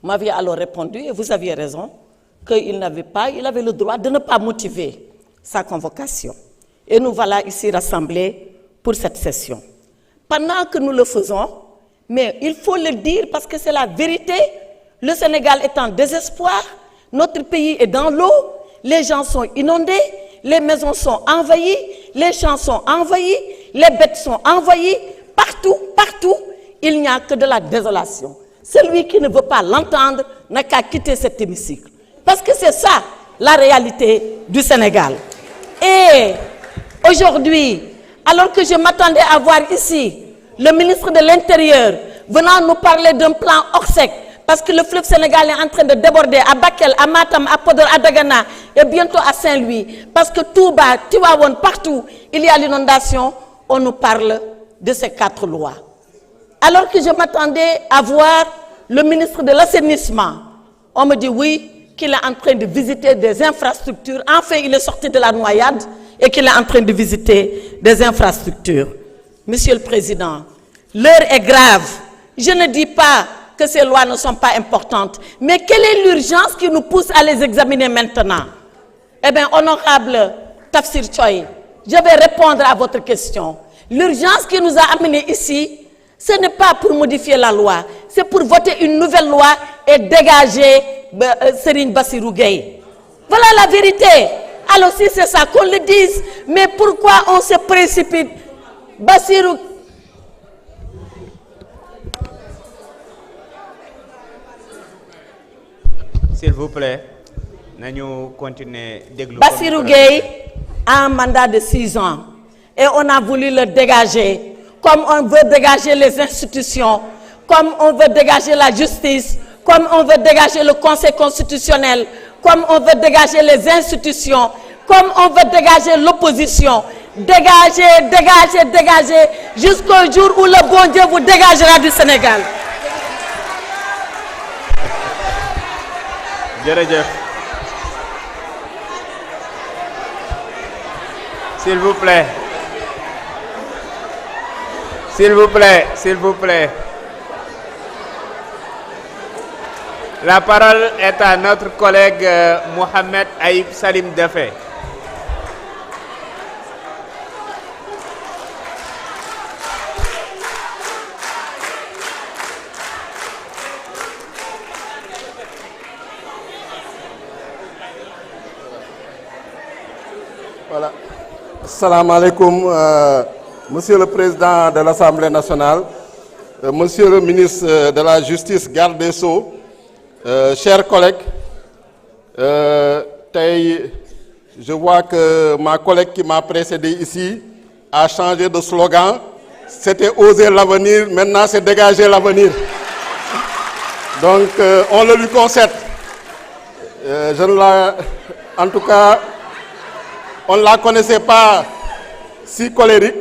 m'aviez alors répondu, et vous aviez raison, il avait le droit de ne pas motiver sa convocation. Et nous voilà ici rassemblés pour cette session. Pendant que nous le faisons, mais il faut le dire parce que c'est la vérité, le Sénégal est en désespoir, notre pays est dans l'eau, les gens sont inondés, les maisons sont envahies, les champs sont envahis, les bêtes sont envahies, partout, il n'y a que de la désolation. Celui qui ne veut pas l'entendre n'a qu'à quitter cet hémicycle. Parce que c'est ça, la réalité du Sénégal. Et aujourd'hui, alors que je m'attendais à voir ici le ministre de l'Intérieur venant nous parler d'un plan Orsec, parce que le fleuve Sénégal est en train de déborder à Bakel, à Matam, à Podor, à Dagana et bientôt à Saint-Louis, parce que Touba, Tivaouane, partout, il y a l'inondation, on nous parle de ces 4 lois. Alors que je m'attendais à voir le ministre de l'Assainissement, on me dit oui, qu'il est en train de visiter des infrastructures. Enfin, il est sorti de la noyade et qu'il est en train de visiter des infrastructures. Monsieur le Président, l'heure est grave. Je ne dis pas que ces lois ne sont pas importantes, mais quelle est l'urgence qui nous pousse à les examiner maintenant? Eh bien, honorable Tafsir Choy, je vais répondre à votre question. L'urgence qui nous a amenés ici, ce n'est pas pour modifier la loi, c'est pour voter une nouvelle loi et dégager Serigne Bassirou Gueye. Voilà la vérité. Alors si c'est ça, qu'on le dise. Mais pourquoi on se précipite? Bassirou... S'il vous plaît, nous continuons déglu. Bassirou Gueye a un mandat de 6 ans et on a voulu le dégager, comme on veut dégager les institutions, comme on veut dégager la justice, comme on veut dégager le Conseil constitutionnel, comme on veut dégager les institutions, comme on veut dégager l'opposition. Dégager, dégager, dégager, jusqu'au jour où le bon Dieu vous dégagera du Sénégal. Jërëjëf. S'il vous plaît. S'il vous plaît, s'il vous plaît. La parole est à notre collègue Mohamed Aïb Salim Dafé. Voilà. Assalamu alaikum, Monsieur le Président de l'Assemblée nationale, Monsieur le ministre de la Justice, garde des Sceaux, chers collègues, je vois que ma collègue qui m'a précédé ici a changé de slogan. C'était oser l'avenir, maintenant c'est dégager l'avenir. Donc on le lui concède. En tout cas, on ne la connaissait pas si colérique.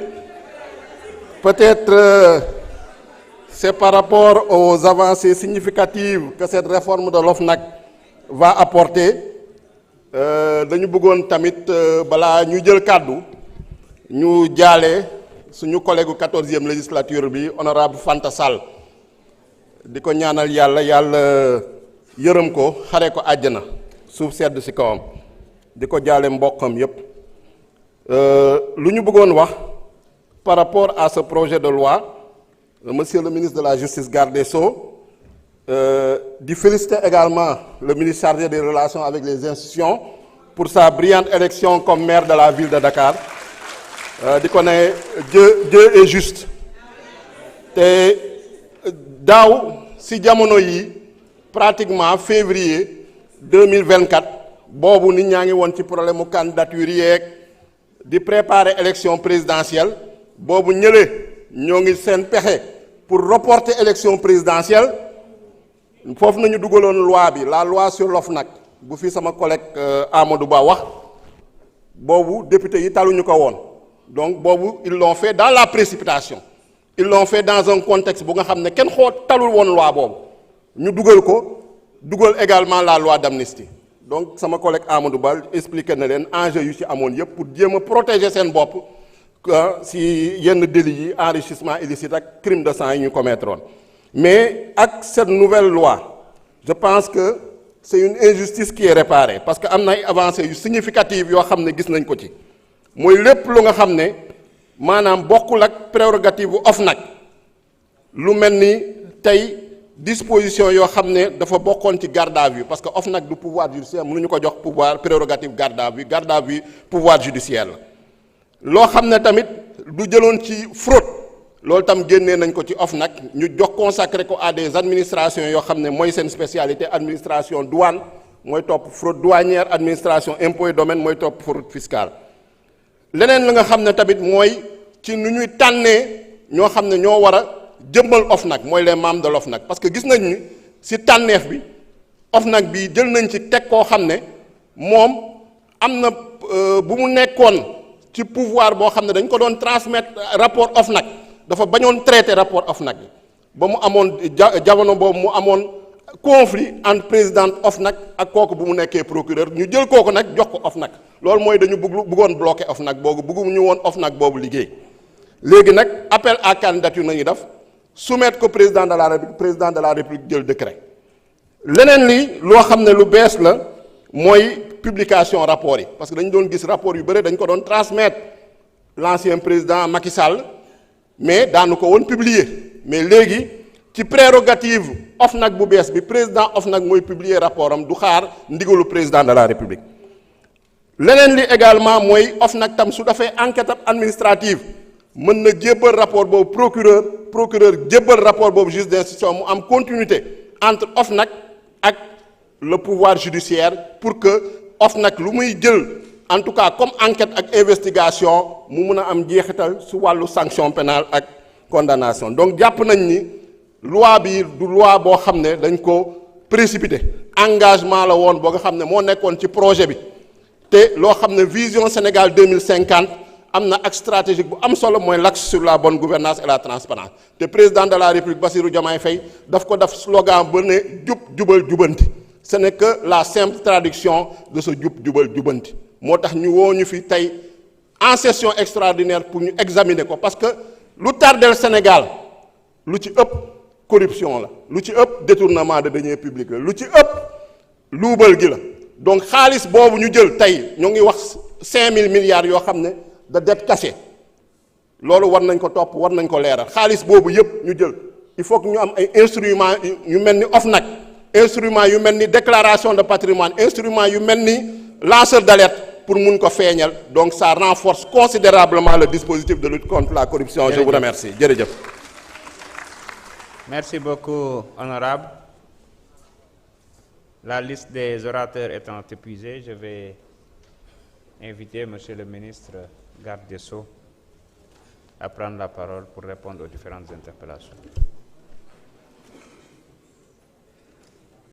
Peut-être c'est par rapport aux avancées significatives que cette réforme de l'OFNAC va apporter. Dañu bëggoon tamit balaa ñu jël kàddu ñu jaale suñu collègue 14e législature bi honorable Fanta Sall di ko ñaanal yàlla yërëm ko xare ko àjjana suuf sedd ci kawam di ko jaale mbokkam yépp lu ñu bëggoon wax par rapport à ce projet de loi. Monsieur le ministre de la Justice, garde des Sceaux, de féliciter également le ministre chargé des relations avec les institutions pour sa brillante élection comme maire de la ville de Dakar. De connaître Dieu est juste. Et daaw si jamono yi pratiquement février 2024 boobu nit ñaa ngi woon ci problème mu candidature yeeg di préparer élection présidentielle boobu ñële ñoo ngi seen pexe pour reporter élection présidentielle foofu nañu dugaloon loi bi la loi sur l'OFNAC bu fi sama collègue Amadou Ba wax boobu député yi taluñu ko woon donc boobu ils l'ont fait dans la précipitation ils l'ont fait dans un contexte bu nga xam ne kenn talul woon loi boobu ñu dugal également la loi d'amnistie donc sama collègue Amadou Ba expliqué na leen enjeu yu ci amoon yépp pour jéem a protéger seen bopp si yenn délits yi enrichissement illicite ak crime de sang yi ñu commettre woon mais ak cette nouvelle loi je pense que c'est une injustice qui est réparée parce que am na ay avancées yu significatives yoo xam ne gis nañ ko ci mooy lépp lu nga xam ne maanaam bokkul ak prérogative bu OFNAC lu mel ni tey disposition yoo xam ne dafa bokkoon ci garde à vue parce que OFNAC du pouvoir judiciaire mënuñu ko jox pouvoir prérogative garde à vue pouvoir judiciaire la loo xam ne tamit du jëloon ci fraude loolu tam génnee nañ ko ci OFNAC ñu jox consacré ko à des administrations yoo xam ne mooy seen spécialité administration douane mooy topp fraude douanière administration impôt et domaine mooy topp fraude fiscale leneen la nga xam ne tamit mooy ci nu ñuy tànnee ñoo xam ne ñoo war a jëmmal OFNAC mooy les membres de l'OFNAC parce que gis nañ ni si tànneef bi OFNAC bi jël nañ ci teg koo xam ne moom am na bu mu nekkoon ci pouvoir boo xam ne dañ ko doon transmettre rapport OFNAC dafa bañoon traité rapport OFNAC bi ba mu amoon jamono boobu mu amoon conflit entre président OFNAC ak kooku bu mu nekkee procureur ñu jël kooku nag jox ko OFNAC loolu mooy dañu bëggoon bloquer OFNAC boobu bëgguñu woon OFNAC boobu liggéey léegi nag appel à candidature nañu def soumettre ko président de la république jël décret leneen li loo xam ne lu bees la mooy publication rapport yi parce que dañu doon gis rapport yu bëri dañ ko doon transmettre l'ancien président Macky Sall mais daanu ko woon publier mais léegi ci prérogative OFNAC bu bees bi président OFNAC mooy publier rapport am du xaar ndigalu président de la république leneen li également mooy OFNAC tam su dafay enquête administrative mën na jébbal rapport boobu procureur jébbal rapport boobu juge d'instruction mu am continuité entre OFNAC ak le pouvoir judiciaire pour que OFNAC lu muy jël en tout cas comme enquête ak investigation mu mun a am jeexital su wàllu sanction pénale ak condamnation donc jàpp nañ ni loi bi du loi boo xam ne dañ ko précipité engagement la woon boo nga xam ne moo nekkoon ci projet bi te loo xam ne vision Sénégal 2050 am na axe stratégique bu am solo mooy l'axe sur la bonne gouvernance et la transparence te président de la République Bassirou Diomaye Faye daf ko def slogan ba ne jub jubal jubanti ce n'est que la simple traduction de ce jub jubal jubanti moo tax ñu woo ñu fi tey en session extraordinaire pour ñu examiner ko parce que lu tardel Sénégal lu ci ëpp corruption la lu ci ëpp détournement de deniers publics la lu ci ëpp luubal gi la donc xaalis boobu ñu jël tey ñoo ngi wax 5000 milliards yoo xam ne de dette cachée loolu war nañ ko topp war nañ ko leeral xaalis boobu yëpp ñu jël il faut que ñu am ay instruments yu mel ni OFNAC instruments yu mel ni déclaration de patrimoine instruments yu mel ni lanceur d'alerte pour mun ko feeñal donc ça renforce considérablement le dispositif de lutte contre la corruption. Je vous remercie jërëjëf. Merci beaucoup, honorable. La liste des orateurs étant épuisée, je vais inviter Monsieur le ministre garde des Sceaux à prendre la parole pour répondre aux différentes interpellations.